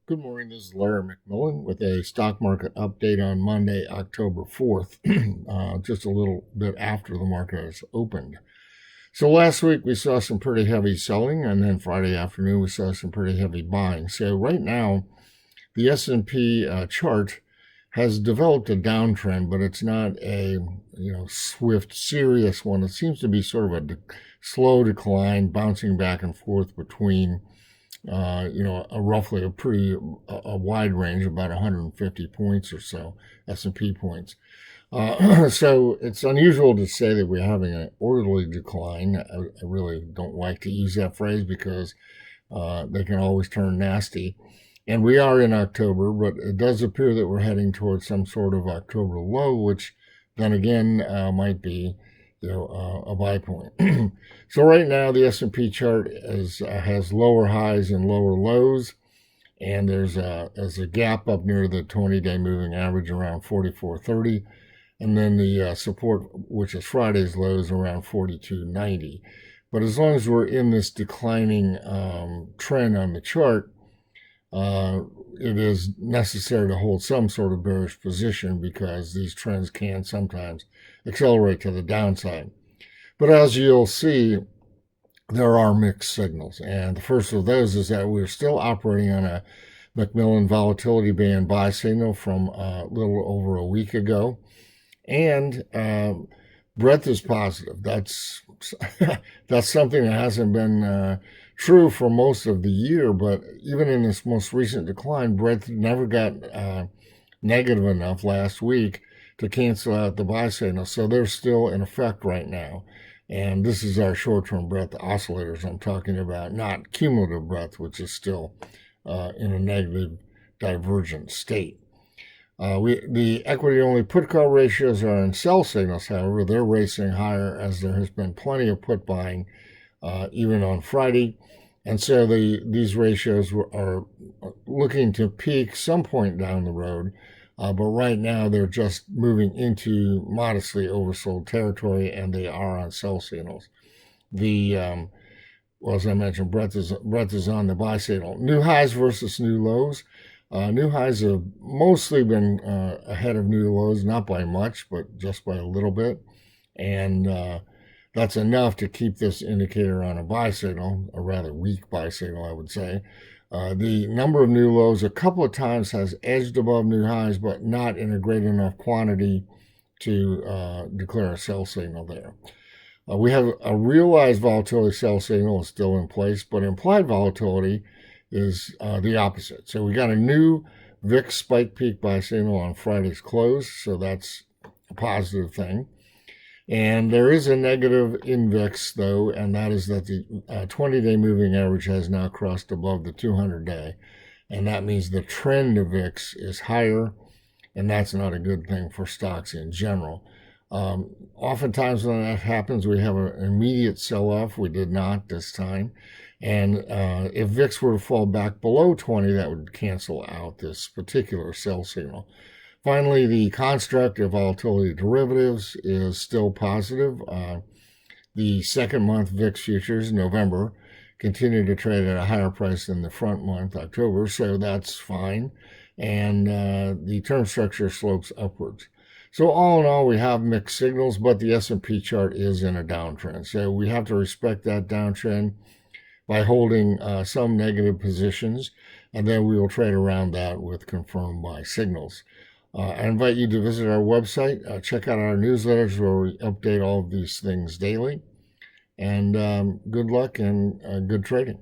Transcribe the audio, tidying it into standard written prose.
Good morning. This is Larry McMillan with a stock market update on Monday, October 4th, just a little bit after the market has opened. So last week we saw some pretty heavy selling, and then Friday afternoon we saw some pretty heavy buying. So right now the S&P chart has developed a downtrend, but it's not a swift, serious one. It seems to be sort of a slow decline, bouncing back and forth between roughly a wide range, about 150 points or so, S&P points. So it's unusual to say that we're having an orderly decline. I really don't like to use that phrase because they can always turn nasty. And we are in October, but it does appear that we're heading towards some sort of October low, which then again might be a buy point. So right now the S&P chart has lower highs and lower lows, and there's a gap up near the 20-day moving average around 44.30, and then the support, which is Friday's lows, around 42.90. But as long as we're in this declining trend on the chart, it is necessary to hold some sort of bearish position because these trends can sometimes accelerate to the downside. But as you'll see, there are mixed signals. And the first of those is that we're still operating on a McMillan volatility band buy signal from a little over a week ago. And breadth is positive. That's something that hasn't been true for most of the year, but even in this most recent decline, breadth never got negative enough last week to cancel out the buy signal. So they're still in effect right now. And this is our short-term breadth oscillators I'm talking about, not cumulative breadth, which is still in a negative divergent state. The equity-only put-call ratios are in sell signals, however. They're racing higher as there has been plenty of put buying even on Friday. And so these ratios are looking to peak some point down the road. But right now they're just moving into modestly oversold territory, and they are on sell signals. As I mentioned, breadth is on the buy signal. New highs versus new lows. New highs have mostly been ahead of new lows, not by much, but just by a little bit. And that's enough to keep this indicator on a buy signal, a rather weak buy signal, I would say. The number of new lows a couple of times has edged above new highs, but not in a great enough quantity to declare a sell signal there. We have a realized volatility sell signal is still in place, but implied volatility is the opposite. So we got a new VIX spike peak buy signal on Friday's close, so that's a positive thing. And there is a negative in VIX, though, and that is that the 20-day moving average has now crossed above the 200-day. And that means the trend of VIX is higher, and that's not a good thing for stocks in general. Oftentimes when that happens, we have an immediate sell-off. We did not this time. And if VIX were to fall back below 20, that would cancel out this particular sell signal. Finally, the construct of volatility derivatives is still positive. The second month VIX futures, November, continue to trade at a higher price than the front month, October, so that's fine. And the term structure slopes upwards. So all in all, we have mixed signals, but the S&P chart is in a downtrend. So we have to respect that downtrend by holding some negative positions, and then we will trade around that with confirmed buy signals. I invite you to visit our website, check out our newsletters where we update all of these things daily, and good luck and good trading.